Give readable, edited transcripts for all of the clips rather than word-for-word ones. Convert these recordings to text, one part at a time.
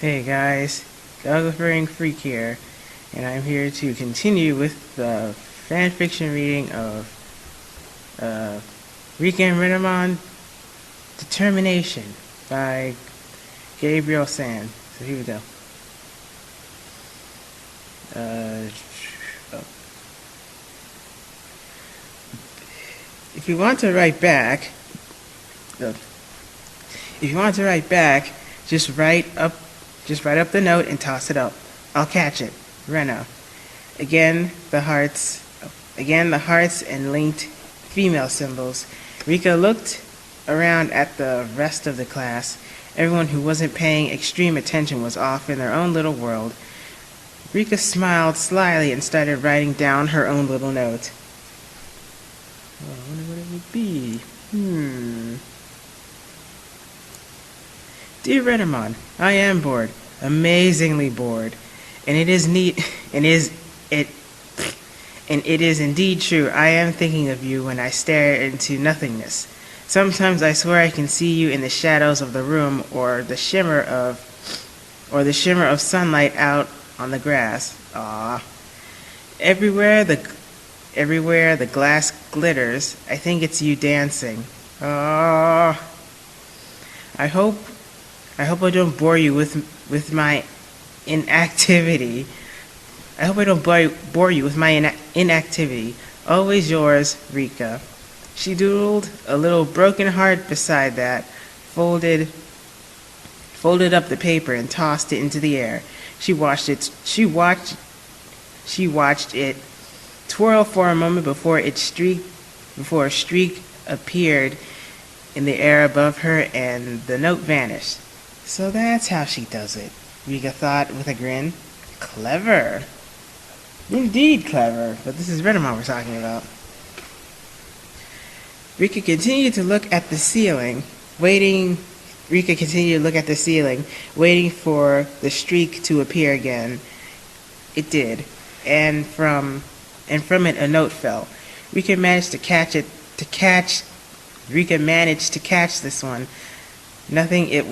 Hey guys, Gallifreying Freak here, and I'm here to continue with the fanfiction reading of Rika and Renamon, Termination by Gabriel Sand. So here we go. If you want to write back, just write up the note and toss it up. I'll catch it. Rena. Again, the hearts and linked female symbols. Rika looked around at the rest of the class. Everyone who wasn't paying extreme attention was off in their own little world. Rika smiled slyly and started writing down her own little note. Oh, I wonder what it would be. Dear Renamon, I am bored, amazingly bored, and it is indeed true. I am thinking of you when I stare into nothingness. Sometimes I swear I can see you in the shadows of the room, or the shimmer of sunlight out on the grass. Ah, everywhere the glass glitters. I think it's you dancing. Ah, I hope I don't bore you with my inactivity. I hope I don't bore you with my inactivity. Always yours, Rika. She doodled a little broken heart beside that, folded up the paper and tossed it into the air. She watched it twirl for a moment before a streak appeared in the air above her and the note vanished. So that's how she does it, Rika thought with a grin. Clever. Indeed clever, but this is Renamon we're talking about. Rika continued to look at the ceiling, waiting for the streak to appear again. It did, and from it a note fell. Rika managed to catch this one, noting it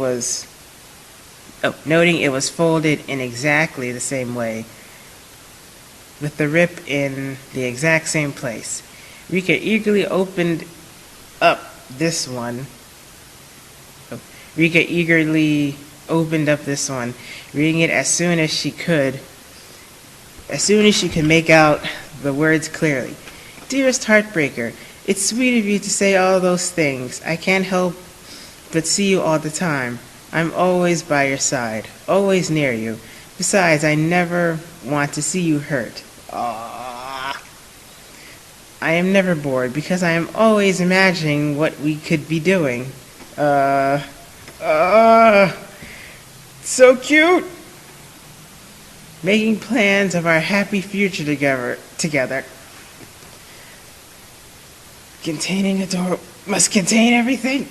was folded in exactly the same way, with the rip in the exact same place. Rika eagerly opened up this one, reading it as soon as she could make out the words clearly. Dearest Heartbreaker, it's sweet of you to say all those things. I can't help but see you all the time. I'm always by your side, always near you. Besides, I never want to see you hurt. Aww. I am never bored because I am always imagining what we could be doing. So cute! Making plans of our happy future together. Containing a door must contain everything.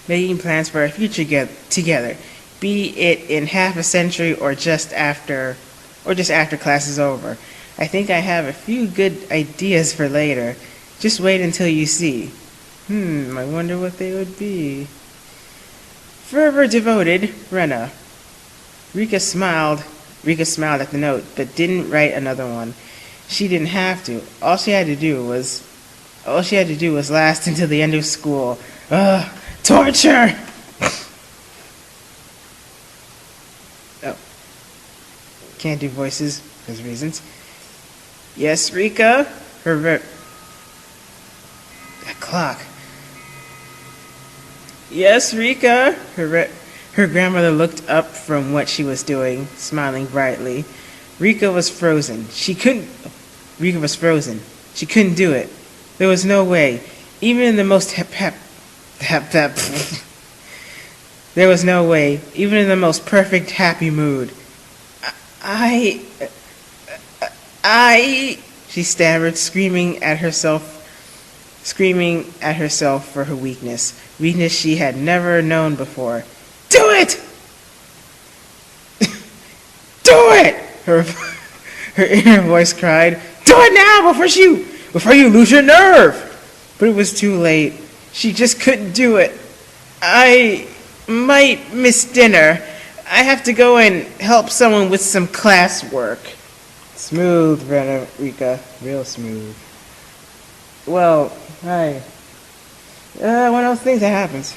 Making plans for our future together, be it in half a century or just after class is over. I think I have a few good ideas for later. Just wait until you see. I wonder what they would be. Forever devoted, Rena. Rika smiled at the note, but didn't write another one. She didn't have to. All she had to do was last until the end of school. Ugh, torture! Oh. Can't do voices because of reasons. Yes, Rika? That clock. Yes, Rika? Her grandmother looked up from what she was doing, smiling brightly. Rika was frozen. She couldn't do it. There was no way. Even in the most there was no way. Even in the most perfect happy mood. She stammered, screaming at herself for her weakness she had never known before. Do it! Do it! Her inner voice cried. Do it now before you lose your nerve! But it was too late. She just couldn't do it. might miss dinner. I have to go and help someone with some classwork. Smooth, Rika. Real smooth. Well, hi. One of those things that happens.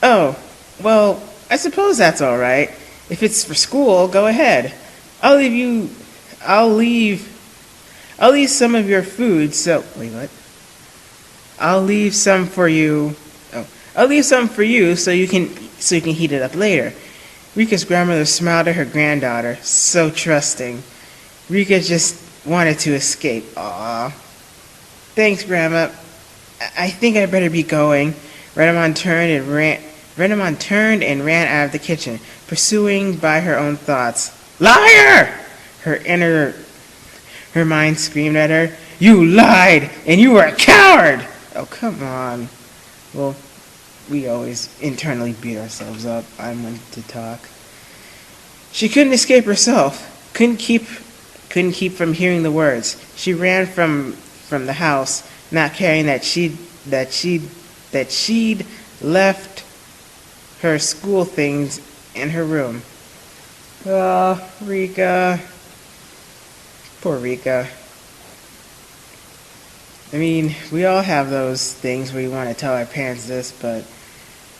Oh, well, I suppose that's all right. If it's for school, go ahead. I'll leave you. I'll leave. I'll leave some of your food. So wait, what? I'll leave some for you. Oh, I'll leave some for you so you can heat it up later. Rika's grandmother smiled at her granddaughter, so trusting. Rika just wanted to escape. Aw. Thanks, Grandma. I think I better be going. Renamon turned and ran out of the kitchen, pursuing by her own thoughts. Liar! Her mind screamed at her. You lied, and you were a coward! Oh, come on. Well, we always internally beat ourselves up. I'm one to talk. She couldn't escape herself. Couldn't keep from hearing the words. She ran from the house, not caring that she'd left her school things in her room. Oh, Rika. Poor Rika. I mean, we all have those things where we want to tell our parents this, but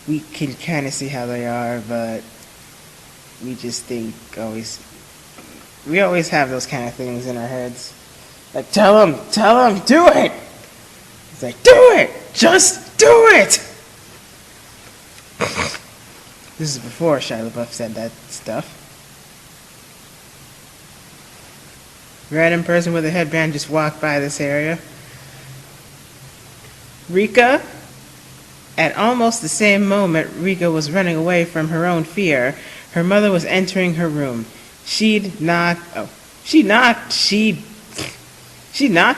we can kind of see how they are, but we just think we always have those kind of things in our heads. Like, tell them, do it! It's like, do it! Just do it! This is before Shia LaBeouf said that stuff. Random person with a headband just walked by this area. Rika? At almost the same moment Rika was running away from her own fear, her mother was entering her room. She knocked,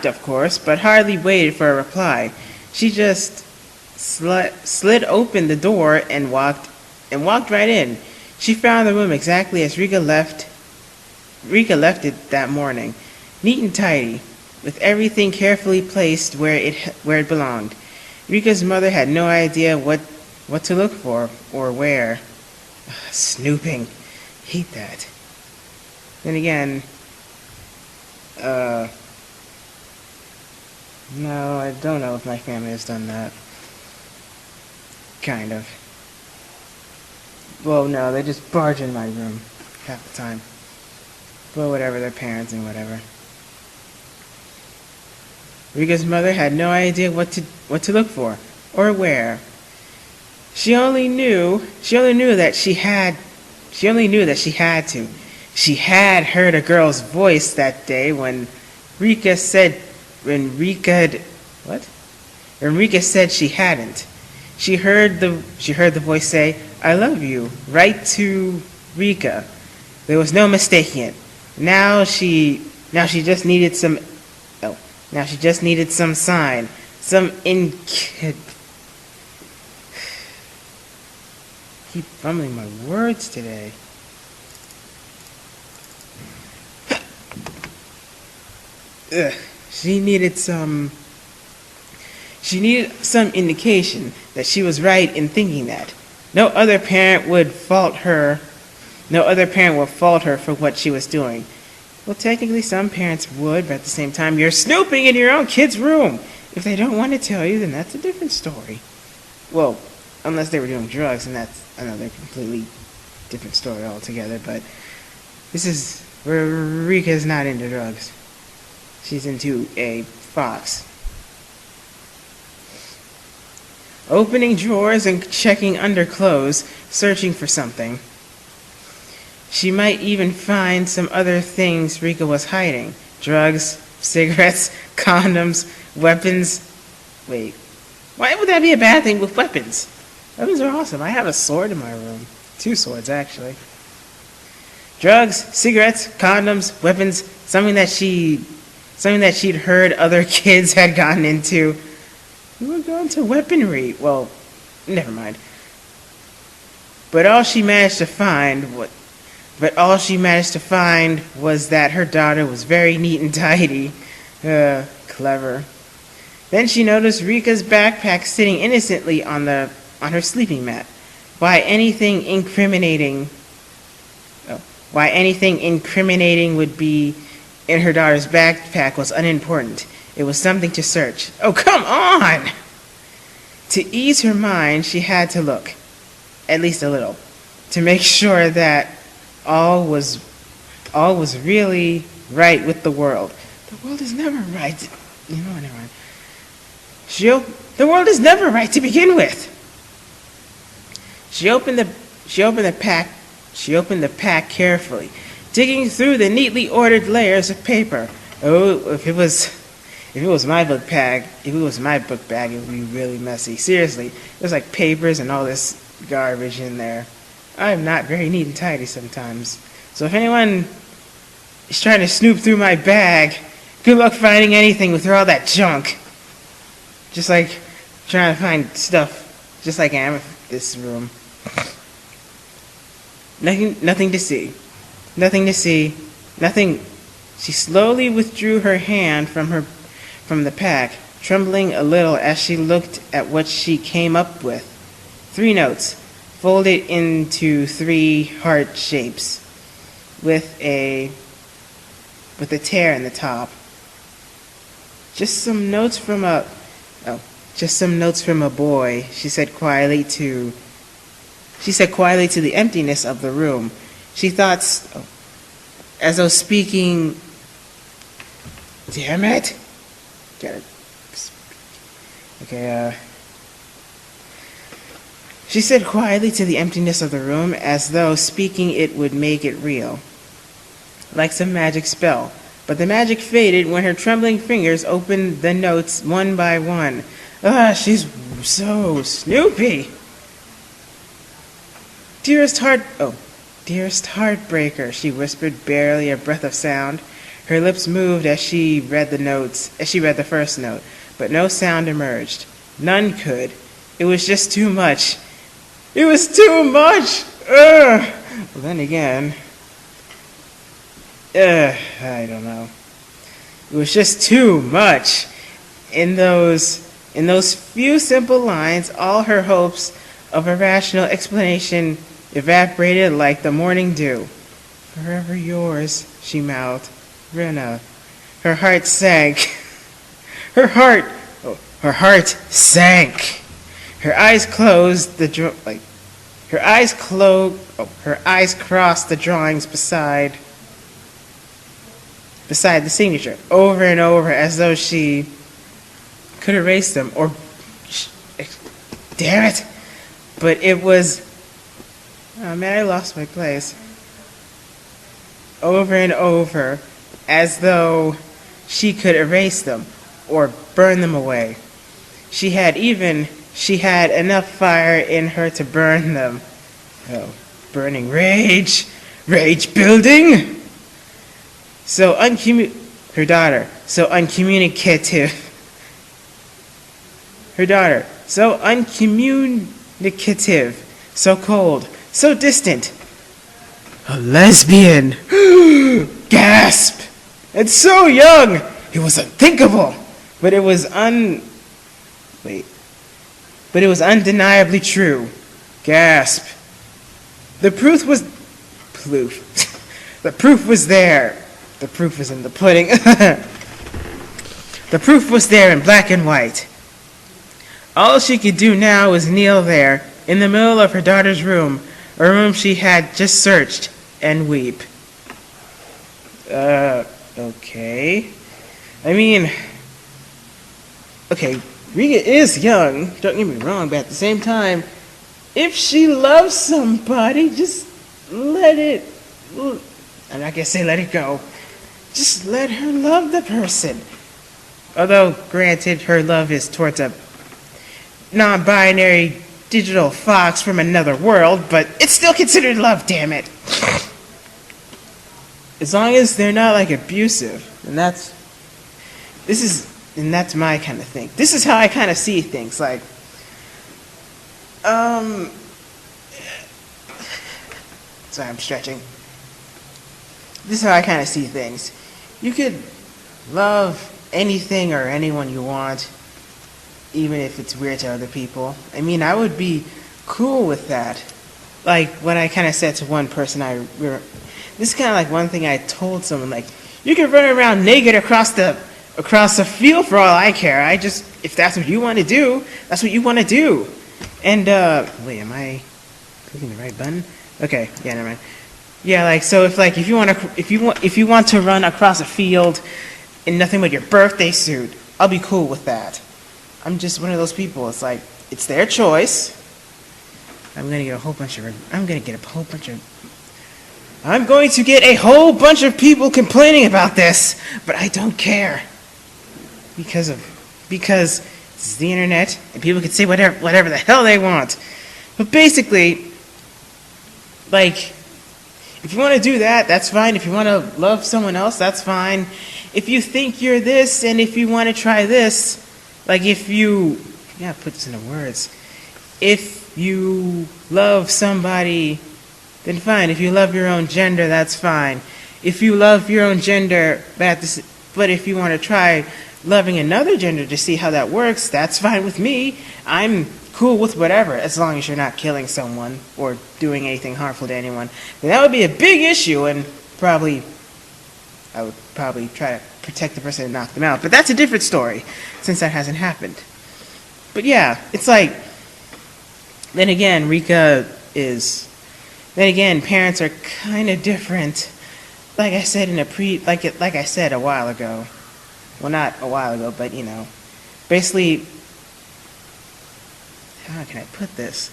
of course, but hardly waited for a reply. She just slid open the door and walked right in. She found the room exactly as Rika left it that morning, neat and tidy, with everything carefully placed where it belonged. Rika's mother had no idea what to look for or where. Snooping. Hate that. Then again, no, I don't know if my family has done that. Kind of. Well, no, they just barge in my room half the time. But whatever, they're parents and whatever. Rika's mother had no idea what to look for or where. She only knew that she had to. She had heard a girl's voice that day when Rika said she hadn't. She heard the voice say, "I love you," right to Rika. There was no mistaking it. Now she just needed some sign, keep fumbling my words today. She needed some indication that she was right in thinking that. No other parent would fault her for what she was doing. Well, technically some parents would, but at the same time, you're snooping in your own kid's room. If they don't want to tell you, then that's a different story. Well, unless they were doing drugs, and that's another completely different story altogether, but this is where Rika's not into drugs. She's into a fox. Opening drawers and checking underclothes, searching for something. She might even find some other things Rika was hiding. Drugs, cigarettes, condoms, weapons. Wait, why would that be a bad thing with weapons? Weapons are awesome. I have a sword in my room. 2 swords, actually. Drugs, cigarettes, condoms, weapons, something that she'd heard other kids had gotten into. We were going to weaponry. Well, never mind. But all she managed to find was that her daughter was very neat and tidy. Clever. Then she noticed Rika's backpack sitting innocently on her sleeping mat. Why anything incriminating would be in her daughter's backpack was unimportant. It was something to search. Oh, come on! To ease her mind, she had to look, at least a little, to make sure that all was really right with the world. The world is never right. Never mind. The world is never right to begin with. She opened the pack carefully, digging through the neatly ordered layers of paper. Oh, if it was my book bag, it would be really messy. Seriously, there's like papers and all this garbage in there. I'm not very neat and tidy sometimes. So if anyone is trying to snoop through my bag, good luck finding anything with all that junk. Just like trying to find stuff, just like I am in this room. Nothing to see. Nothing. She slowly withdrew her hand from the pack, trembling a little as she looked at what she came up with. 3 notes, folded into 3 heart shapes, with a tear in the top. Just some notes from a boy, she said quietly to the emptiness of the room. She thought, as though speaking, damn it. She said quietly to the emptiness of the room, as though speaking it would make it real, like some magic spell. But the magic faded when her trembling fingers opened the notes one by one. She's so snoopy. Dearest heartbreaker, she whispered, barely a breath of sound. Her lips moved as she read the first note, but no sound emerged. None could. It was just too much. It was too much! Well, then again, I don't know. It was just too much. In those few simple lines, all her hopes of a rational explanation evaporated like the morning dew. Forever yours, she mouthed. Rena. Her heart sank. Her heart sank. Her eyes closed. Her eyes crossed the drawings beside the signature, over and over, as though she could erase them, or damn it! But it was, oh man, I lost my place. Over and over, as though she could erase them or burn them away. She had enough fire in her to burn them. Oh, burning rage building. Her daughter, so uncommunicative. So cold, so distant. A lesbian. Gasp! And so young! It was unthinkable! But it was undeniably true. Gasp. The proof was there. The proof is in the pudding. The proof was there in black and white. All she could do now was kneel there, in the middle of her daughter's room, a room she had just searched, and weep. Okay. I mean, okay, Rika is young, don't get me wrong, but at the same time, if she loves somebody, just let it, I'm not gonna say let it go, just let her love the person. Although, granted, her love is towards a non-binary digital fox from another world, but it's still considered love, damn it. As long as they're not like abusive, and that's my kind of thing. This is how I kind of see things. Like, sorry, I'm stretching. This is how I kind of see things. You could love anything or anyone you want, even if it's weird to other people. I mean, I would be cool with that. Like what I kind of said to one person, this is kind of like one thing I told someone, like, you can run around naked across the field for all I care. If that's what you want to do, that's what you want to do. And wait, am I clicking the right button? Okay, yeah, never mind. Yeah, like, so if you want to run across a field in nothing but your birthday suit, I'll be cool with that. I'm just one of those people. It's like, it's their choice. I'm going to get a whole bunch of people complaining about this, but I don't care. Because this is the internet, and people can say whatever the hell they want. But basically, like, if you want to do that, that's fine. If you want to love someone else, that's fine. If you think you're this, and if you want to try this, like put this into words. If you love somebody, then fine. If you love your own gender, that's fine. If you love your own gender, but if you want to try loving another gender to see how that works, that's fine with me. I'm cool with whatever, as long as you're not killing someone or doing anything harmful to anyone. Then that would be a big issue, and I would probably try to protect the person and knock them out. But that's a different story, since that hasn't happened. But yeah, it's like, then again, parents are kind of different. Like I said like I said a while ago. Well, not a while ago, but basically, how can I put this?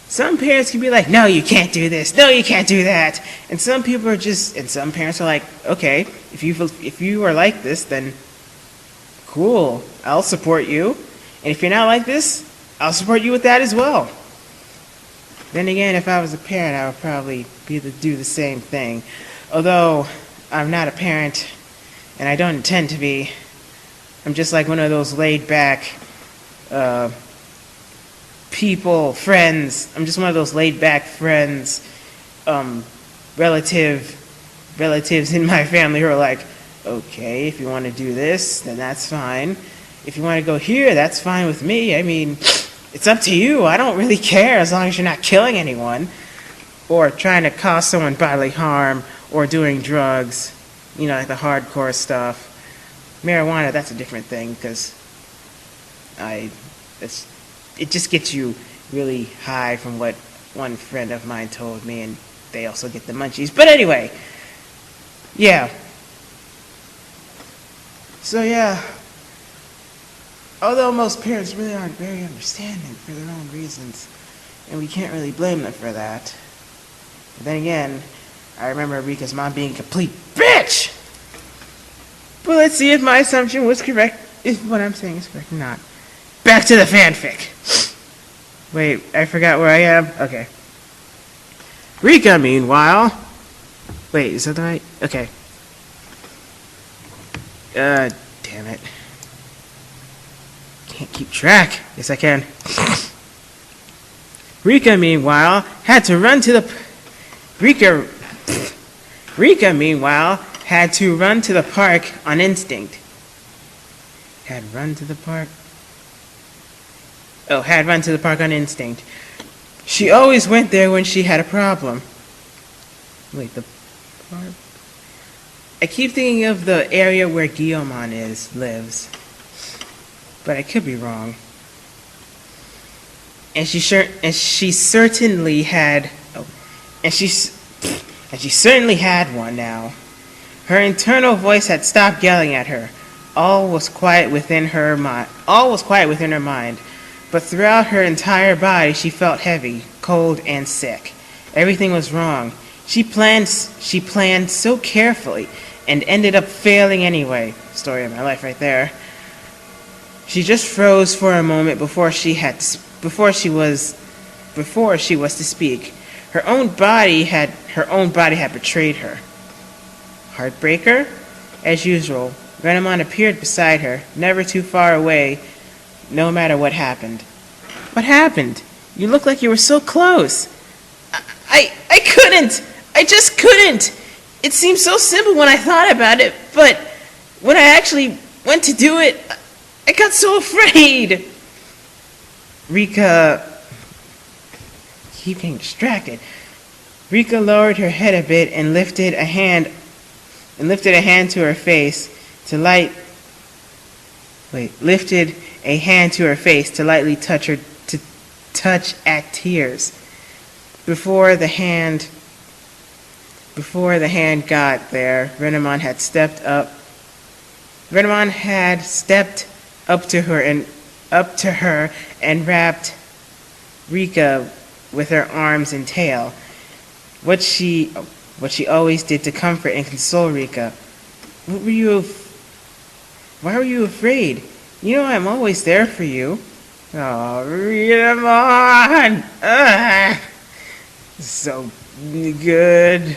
Some parents can be like, no, you can't do this. No, you can't do that. And some parents are like, okay, if you are like this, then cool, I'll support you. And if you're not like this, I'll support you with that as well. Then again, if I was a parent, I would probably do the same thing. Although I'm not a parent, and I don't intend to be. I'm just like one of those laid-back friends. I'm just one of those laid-back friends, relatives in my family who are like, okay, if you want to do this, then that's fine. If you want to go here, that's fine with me. I mean, it's up to you. I don't really care as long as you're not killing anyone or trying to cause someone bodily harm or doing drugs, like the hardcore stuff. Marijuana, that's a different thing because it just gets you really high from what one friend of mine told me, and they also get the munchies. But anyway, yeah. So yeah, although most parents really aren't very understanding for their own reasons, and we can't really blame them for that. But then again, I remember Rika's mom being a complete bitch! But let's see if my assumption was correct, if what I'm saying is correct or not. Back to the fanfic. Wait, I forgot where I am? Okay. Rika, meanwhile... Wait, is that the right? Okay. Damn it. Can't keep track. Yes, I can. Rika, meanwhile, had to run to the... Rika, meanwhile, had to run to the park on instinct. Had run to the park on instinct. She always went there when she had a problem. Wait, the park? I keep thinking of the area where Guillemon lives. But I could be wrong. And she certainly had one now. Her internal voice had stopped yelling at her. All was quiet within her mind. But throughout her entire body, she felt heavy, cold, and sick. Everything was wrong. She planned so carefully and ended up failing anyway. Story of my life right there. She just froze for a moment before she was to speak. Her own body had betrayed her. Heartbreaker? As usual, Renamon appeared beside her, never too far away, no matter what happened. What happened? You look like you were so close. I couldn't! I just couldn't! It seemed so simple when I thought about it, but when I actually went to do it, I got so afraid! Rika... Keep getting distracted. Rika lowered her head a bit and lifted a hand to her face to lifted a hand to her face to lightly touch at tears. Before the hand got there, Renamon had stepped up to her and wrapped Rika with her arms and tail. What she always did to comfort and console Rika. Why were you afraid? You know I'm always there for you. Oh, Renamon! So good.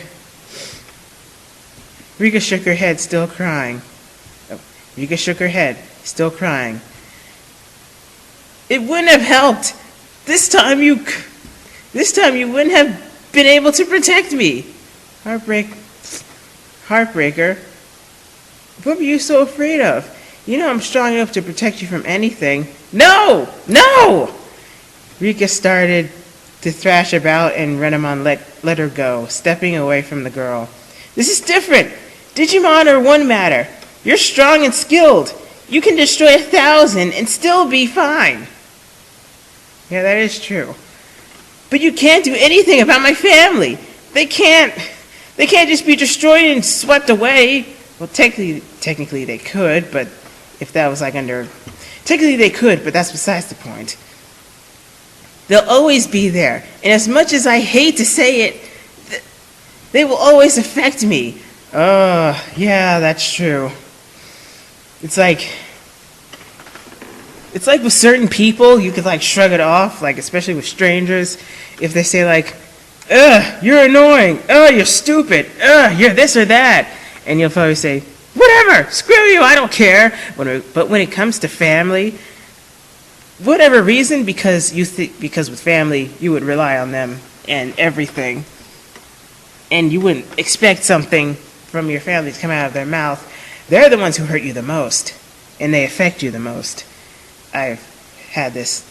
Rika shook her head, still crying. It wouldn't have helped. This time you wouldn't have been able to protect me. Heartbreaker. What were you so afraid of? You know I'm strong enough to protect you from anything. No! Rika started to thrash about and Renamon let her go, stepping away from the girl. This is different. Digimon are one matter. You're strong and skilled. You can destroy 1,000 and still be fine. Yeah, that is true. But you can't do anything about my family. They can't just be destroyed and swept away. Well, technically they could, but if that was technically they could, but that's besides the point. They'll always be there, and as much as I hate to say it, they will always affect me. Oh, yeah, that's true. It's like with certain people, you could shrug it off, especially with strangers, if they say ugh, you're annoying, you're stupid, you're this or that, and you'll probably say, whatever, screw you, I don't care. But when it comes to family, whatever reason, because with family you would rely on them and everything, and you wouldn't expect something from your family to come out of their mouth. They're the ones who hurt you the most, and they affect you the most. I've had that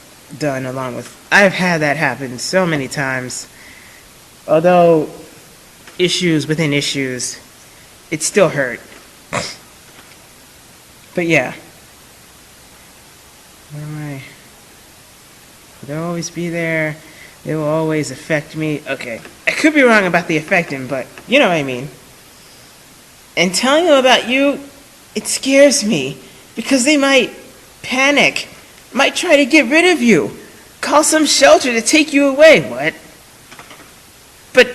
happen so many times. Although issues within issues, it still hurt. But yeah. Where am I? They'll always be there. They will always affect me. Okay. I could be wrong about the affecting, but you know what I mean. And telling them about you, it scares me. Because they might panic. Might try to get rid of you. Call some shelter to take you away. What? But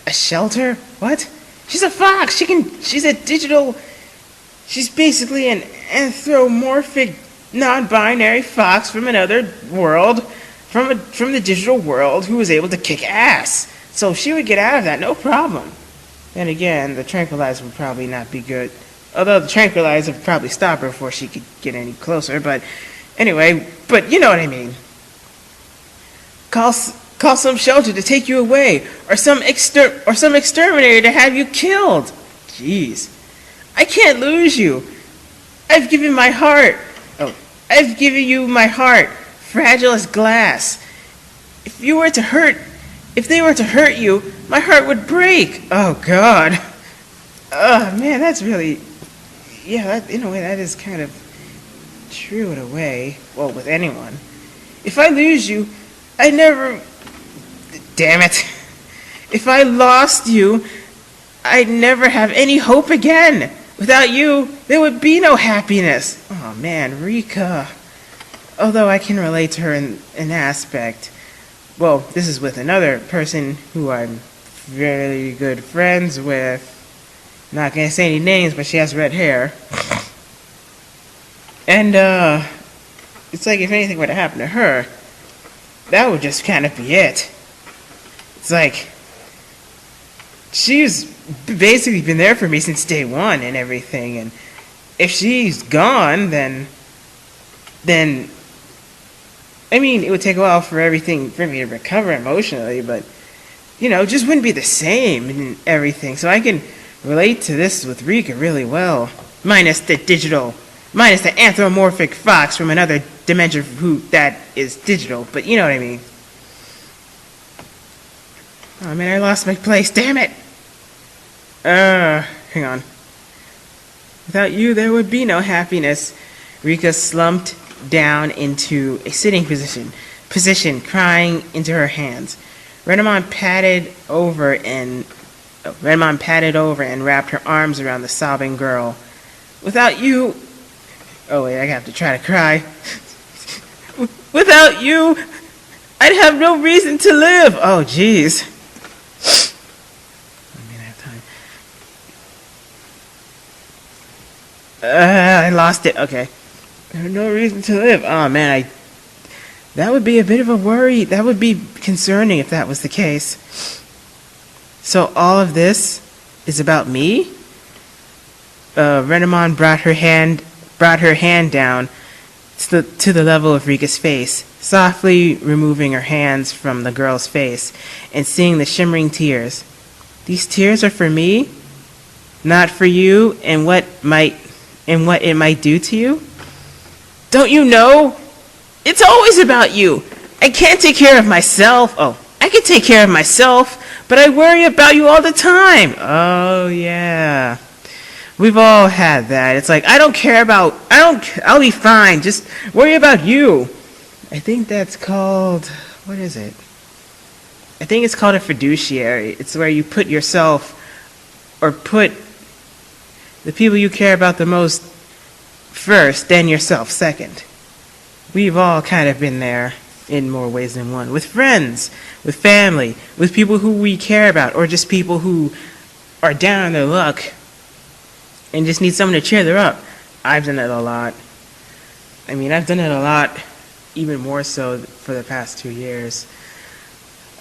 a shelter? What? She's a fox. She's a digital. She's basically an anthropomorphic, non-binary fox from another world, from the digital world, who was able to kick ass. So she would get out of that, no problem. Then again, the tranquilizer would probably not be good. Although the tranquilizer would probably stop her before she could get any closer. But anyway, but you know what I mean. Call some shelter to take you away, or some exterminator to have you killed. Jeez, I can't lose you. I've given my heart. I've given you my heart, fragile as glass. If they were to hurt you, my heart would break. Oh God. Oh man, that's really, yeah. In a way, that is kind of true in a way. Well, with anyone. If I lose you, I never. Damn it. If I lost you, I'd never have any hope again. Without you, there would be no happiness. Oh man, Rika. Although I can relate to her in an aspect. Well, this is with another person who I'm very good friends with. Not gonna say any names, but she has red hair. And, it's like if anything were to happen to her, that would just kind of be it. It's like, she's basically been there for me since day one and everything, and if she's gone, then, I mean, it would take a while for me to recover emotionally, but, it just wouldn't be the same and everything, so I can relate to this with Rika really well, minus Minus the anthropomorphic fox from another dimension that is digital, but you know what I mean. Oh man, I lost my place, damn it! Hang on. Without you, there would be no happiness. Rika slumped down into a sitting position, crying into her hands. Renamon patted over and wrapped her arms around the sobbing girl. Without you... Oh wait, I have to try to cry. Without you, I'd have no reason to live. Oh, jeez. I mean, I have time. I lost it. Okay. I have no reason to live. Oh man, that would be a bit of a worry. That would be concerning if that was the case. So all of this is about me? Renamon brought her hand down to the level of Rika's face, softly removing her hands from the girl's face and seeing the shimmering tears. These tears are for me, not for you and what it might do to you? Don't you know? It's always about you. I can't take care of myself. Oh, I can take care of myself, but I worry about you all the time. Oh, yeah. We've all had that. It's like, I'll be fine. Just worry about you. I think that's called, what is it? I think it's called a fiduciary. It's where you put yourself, or put the people you care about the most first, then yourself second. We've all kind of been there in more ways than one. With friends, with family, with people who we care about, or just people who are down on their luck and just need someone to cheer them up. I've done it a lot. I mean, I've done it a lot, even more so for the past 2 years.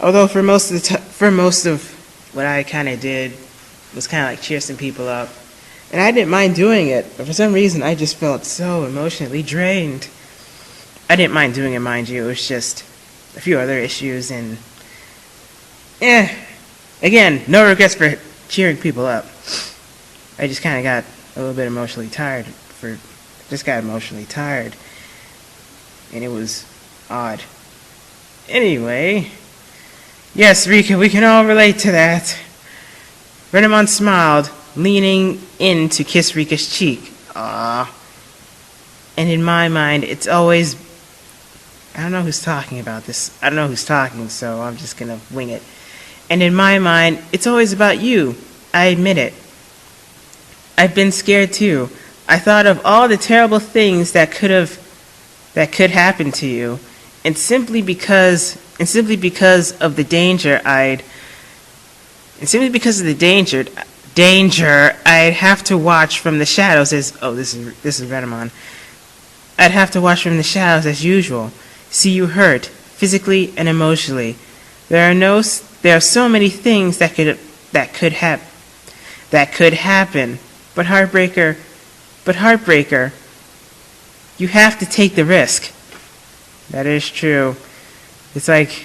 Although for most of what I kind of did was kind of like cheer some people up. And I didn't mind doing it, but for some reason I just felt so emotionally drained. I didn't mind doing it, mind you. It was just a few other issues and... Again, no regrets for cheering people up. I just kind of got a little bit emotionally tired. And it was odd. Anyway... Yes, Rika, we can all relate to that. Renamon smiled, leaning in to kiss Rika's cheek. Ah. And in my mind, it's always... I don't know who's talking about this. I don't know who's talking, so I'm just gonna wing it. And in my mind, it's always about you. I admit it. I've been scared too. I thought of all the terrible things that could happen to you, and simply because of the danger I'd have to watch from the shadows as this is Renamon. I'd have to watch from the shadows as usual. See you hurt, physically and emotionally. There are so many things that could happen. But Heartbreaker, you have to take the risk. That is true. It's like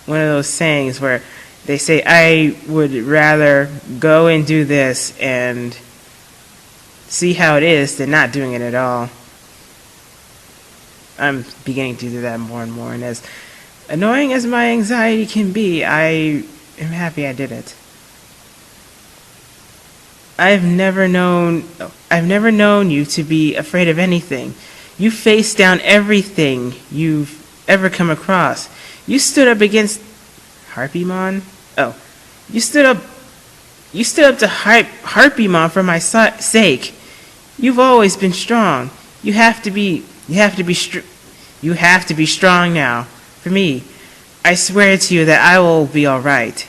one of those sayings where they say, I would rather go and do this and see how it is than not doing it at all. I'm beginning to do that more and more, and as annoying as my anxiety can be, I am happy I did it. I've never known you to be afraid of anything. You faced down everything you've ever come across. You stood up against Harpymon? Oh. You stood up to Harpymon for my sake. You've always been strong. You have to be strong now. For me. I swear to you that I will be alright.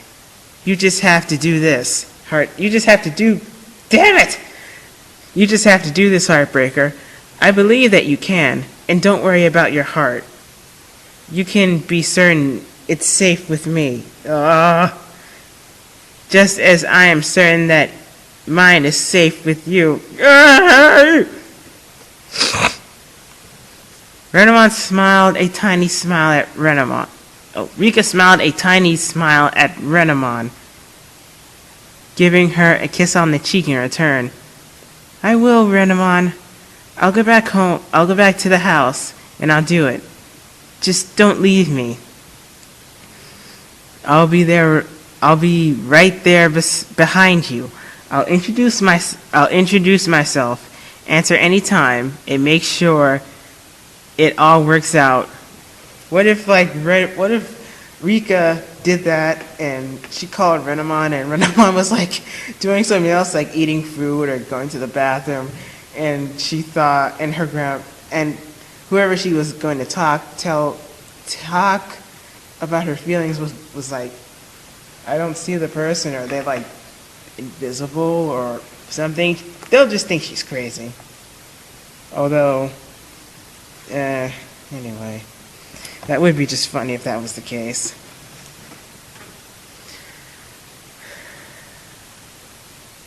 You just have to do this. You just have to do this, Heartbreaker. I believe that you can, and don't worry about your heart. You can be certain it's safe with me. Just as I am certain that mine is safe with you. Renamon smiled a tiny smile at Renamon. Rika smiled a tiny smile at Renamon, giving her a kiss on the cheek in return. I will, Renamon. I'll go back home. I'll go back to the house, and I'll do it. Just don't leave me. I'll be there. I'll be right there behind you. I'll introduce myself. Answer any time, and make sure it all works out. What if Rika did that and she called Renamon and Renamon was like doing something else, like eating food or going to the bathroom, and she thought, and and whoever she was going to talk about her feelings was like, I don't see the person, or they're like invisible or something. They'll just think she's crazy. Although, anyway, that would be just funny if that was the case.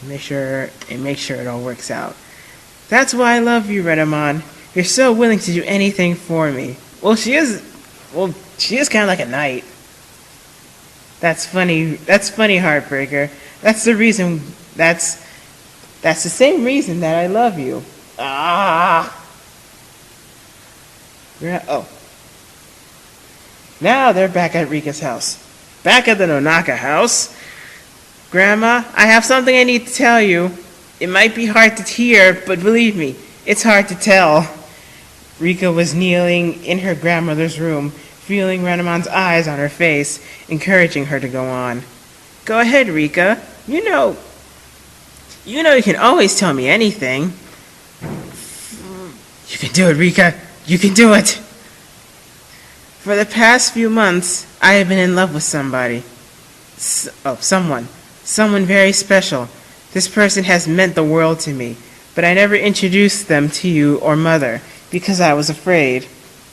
Make sure it all works out. That's why I love you, Renamon. You're so willing to do anything for me. Well, she is kind of like a knight. That's funny. That's funny, Heartbreaker. That's the reason. That's the same reason that I love you. Oh. Now they're back at Rika's house. Back at the Nonaka house. Grandma, I have something I need to tell you. It might be hard to hear, but believe me, it's hard to tell. Rika was kneeling in her grandmother's room, feeling Renamon's eyes on her face, encouraging her to go on. Go ahead, Rika. You know you can always tell me anything. You can do it, Rika. You can do it. For the past few months, I have been in love with somebody. Someone very special. This person has meant the world to me, but I never introduced them to you or Mother because I was afraid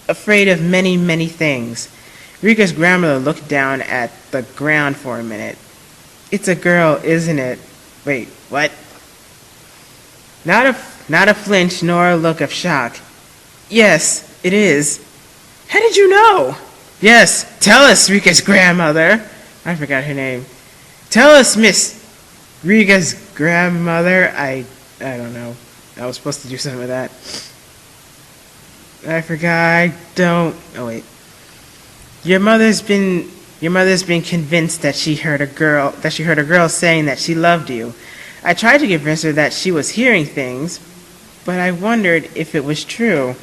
of many, many things. Rika's grandmother looked down at the ground for a minute. It's a girl, isn't it? Wait, what? Not a flinch nor a look of shock. Yes, it is. How did you know? Yes, tell us, Rika's grandmother. I forgot her name. Tell us, Miss Rika's grandmother. I don't know. I was supposed to do something with that. I forgot. Oh wait. Your mother's been convinced that she heard a girl saying that she loved you. I tried to convince her that she was hearing things, but I wondered if it was true.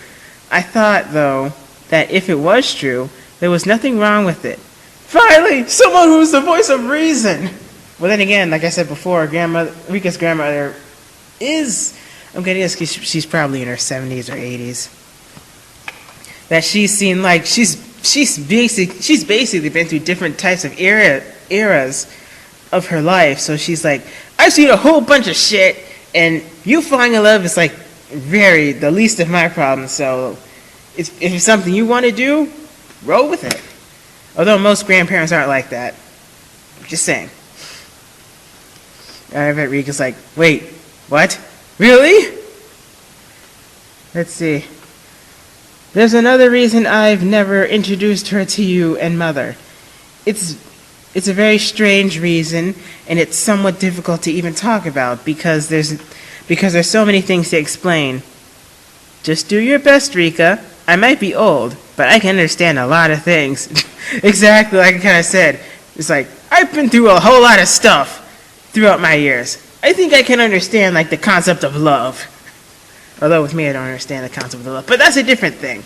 I thought, though, that if it was true, there was nothing wrong with it. Finally, someone who's the voice of reason! Well, then again, like I said before, Rika's grandmother is, I'm going to guess she's probably in her 70s or 80s. That she's seen, like, she's basically been through different types of eras of her life. So she's like, I've seen a whole bunch of shit, and you falling in love is like the least of my problems. So if it's something you want to do, roll with it. Although most grandparents aren't like that. Just saying. I bet Rika's like, wait, what? Really? Let's see. There's another reason I've never introduced her to you and Mother. It's a very strange reason, and it's somewhat difficult to even talk about because there's so many things to explain. Just do your best, Rika. I might be old, but I can understand a lot of things. Exactly like I kind of said. It's like, I've been through a whole lot of stuff throughout my years. I think I can understand, like, the concept of love. Although with me, I don't understand the concept of love. But that's a different thing.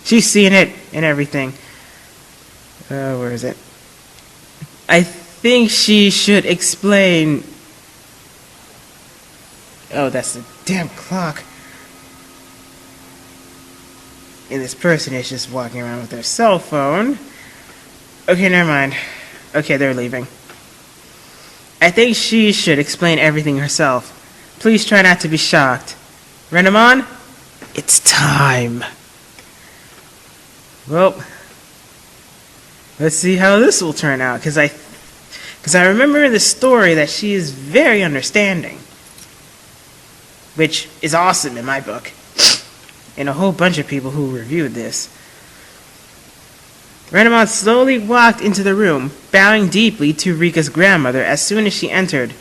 She's seen it and everything. Where is it? I think she should explain... Oh, that's the damn clock. And this person is just walking around with their cell phone. Okay, never mind. Okay, they're leaving. I think she should explain everything herself. Please try not to be shocked. Renamon, it's time. Well, let's see how this will turn out, because I remember in the story that she is very understanding, which is awesome in my book, and a whole bunch of people who reviewed this. Renamon slowly walked into the room, bowing deeply to Rika's grandmother as soon as she entered.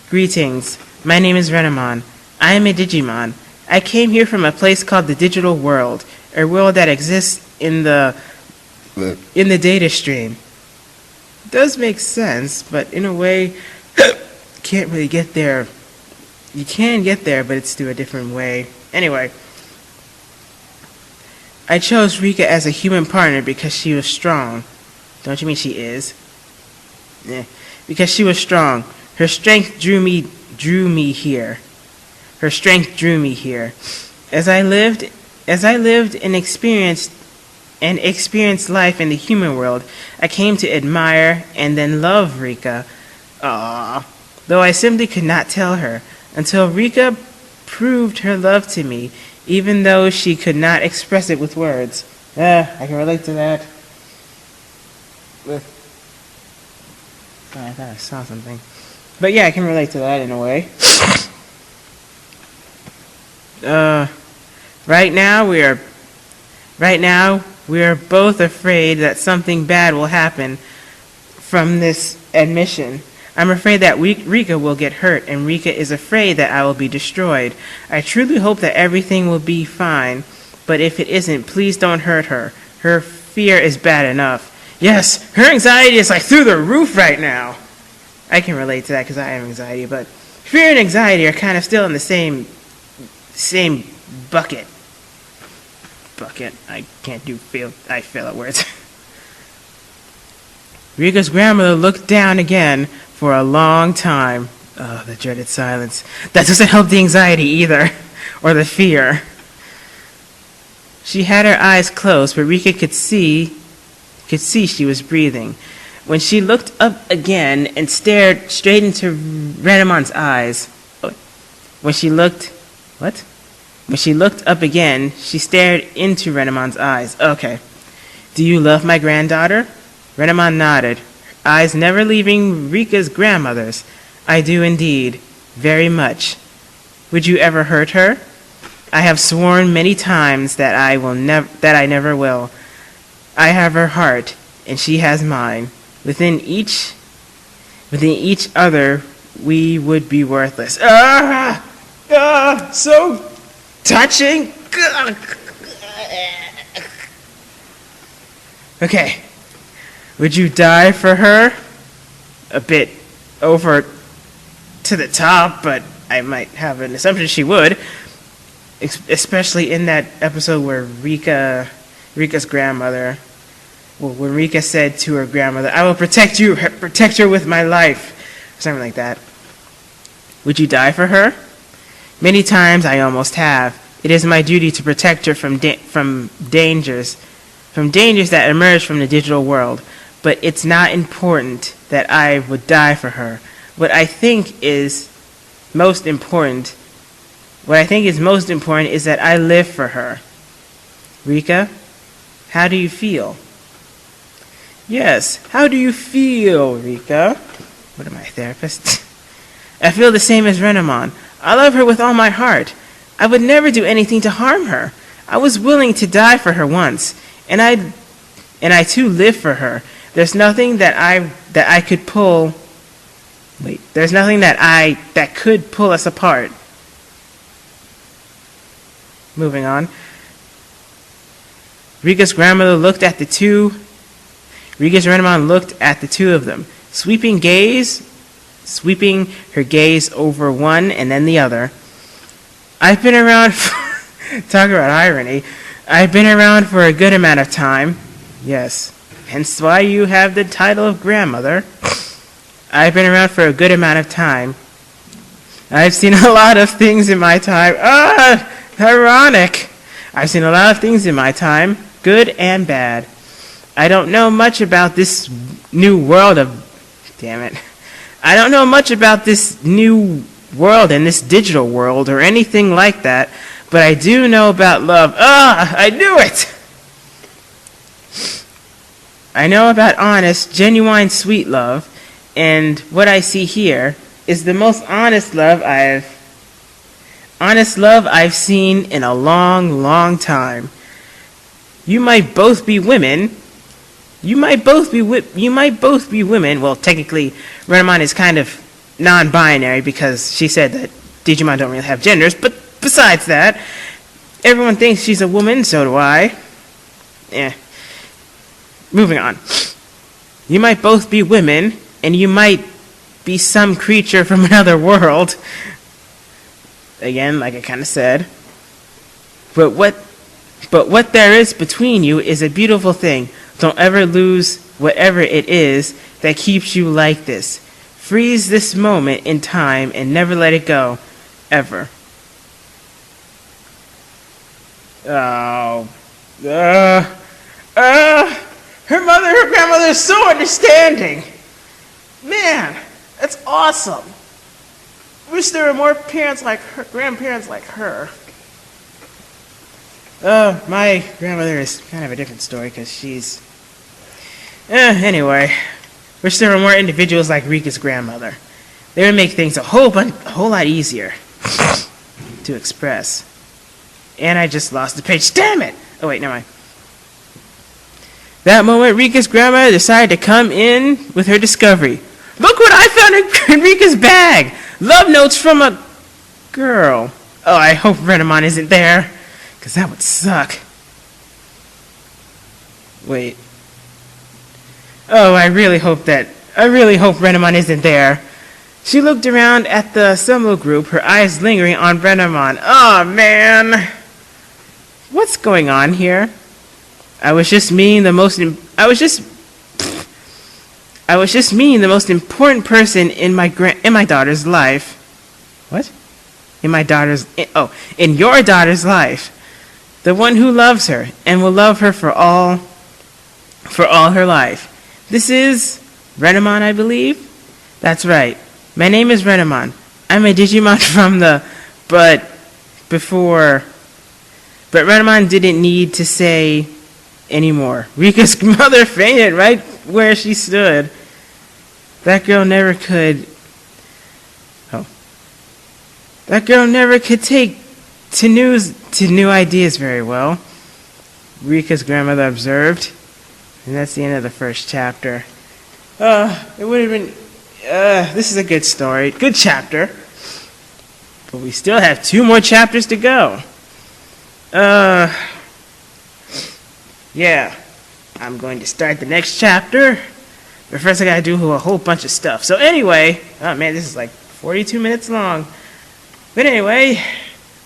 Greetings. My name is Renamon. I am a Digimon. I came here from a place called the digital world, a world that exists in the data stream. Does make sense, but in a way, can't really get there. You can get there, but it's through a different way. Anyway, I chose Rika as a human partner because she was strong. Don't you mean she is? Yeah, because she was strong. Her strength drew me here. Her strength drew me here. As I lived and experienced life in the human world, I came to admire and then love Rika. Though I simply could not tell her until Rika proved her love to me, even though she could not express it with words. I can relate to that. I thought I saw something. But yeah, I can relate to that in a way. Right now we are both afraid that something bad will happen from this admission. I'm afraid that Rika will get hurt, and Rika is afraid that I will be destroyed. I truly hope that everything will be fine, but if it isn't, please don't hurt her. Her fear is bad enough. Yes, her anxiety is like through the roof right now. I can relate to that because I have anxiety, but fear and anxiety are kind of still in the same bucket. I can't do I fail at words. Rika's grandmother looked down again for a long time. Oh, the dreaded silence. That doesn't help the anxiety either, or the fear. She had her eyes closed, but Rika could see she was breathing. When she looked up again and stared straight into Renamon's eyes. When she looked up again, she stared into Renamon's eyes. Okay. Do you love my granddaughter? Renamon nodded, her eyes never leaving Rika's grandmother's. I do indeed, very much. Would you ever hurt her? I have sworn many times that I never will. I have her heart, and she has mine. Within each other, we would be worthless. So touching. Okay. Would you die for her? A bit over to the top, but I might have an assumption she would. Especially in that episode where Rika's grandmother, when Rika said to her grandmother, I will protect her with my life. Something like that. Would you die for her? Many times I almost have. It is my duty to protect her from dangers that emerge from the digital world. But it's not important that I would die for her. What I think is most important is that I live for her. Rika, how do you feel? Yes, how do you feel, Rika? What am I, a therapist? I feel the same as Renamon. I love her with all my heart. I would never do anything to harm her. I was willing to die for her once, and I too live for her. There's nothing that could pull us apart. Moving on. Rika's grandmother looked at the two. Rika's Renamon looked at the two of them, sweeping her gaze over one and then the other. I've been around. Talk about irony. I've been around for a good amount of time. Yes, hence why you have the title of grandmother. I've been around for a good amount of time. I've seen a lot of things in my time. Ironic. I've seen a lot of things in my time, good and bad. I don't know much about this new world I don't know much about this new world and this digital world or anything like that, but I do know about love. I knew it! I know about honest, genuine, sweet love, and what I see here is the most honest love I've seen in a long, long time. You might both be women. Well, technically, Renamon is kind of non-binary because she said that Digimon don't really have genders, but Besides that, everyone thinks she's a woman, so do I. Moving on. You might both be women, and you might be some creature from another world. Again, like I kind of said. But what there is between you is a beautiful thing. Don't ever lose whatever it is that keeps you like this. Freeze this moment in time and never let it go. Ever. Her grandmother is so understanding. Man, that's awesome. Wish there were more parents like her, grandparents like her. My grandmother is kind of a different story because she's... anyway, wish there were more individuals like Rika's grandmother. They would make things a whole lot easier to express. And I just lost the page. Damn it! Oh wait, never mind. That moment, Rika's grandmother decided to come in with her discovery. Look what I found in Rika's bag! Love notes from a girl. Oh, I hope Renamon isn't there, because that would suck. Wait. Oh, I really hope Renamon isn't there. She looked around at the ensemble group, her eyes lingering on Renamon. Oh, man. What's going on here? I was just meeting the most important person in my daughter's life. What? In your daughter's life. The one who loves her and will love her for all her life. This is Renamon, I believe? That's right. My name is Renamon. I'm a Digimon from the... But Renamon didn't need to say anymore. Rika's mother fainted right where she stood. That girl never could take to new ideas very well, Rika's grandmother observed. And that's the end of the first chapter. It would have been... this is a good story. Good chapter. But we still have 2 more chapters to go. Yeah. I'm going to start the next chapter. But first I gotta do a whole bunch of stuff. So anyway... Oh man, this is like 42 minutes long. But anyway...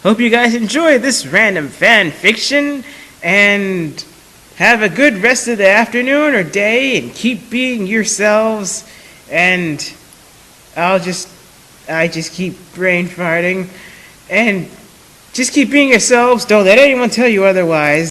Hope you guys enjoyed this random fan fiction. And... have a good rest of the afternoon or day, and keep being yourselves. And I just keep brain farting. And just keep being yourselves. Don't let anyone tell you otherwise.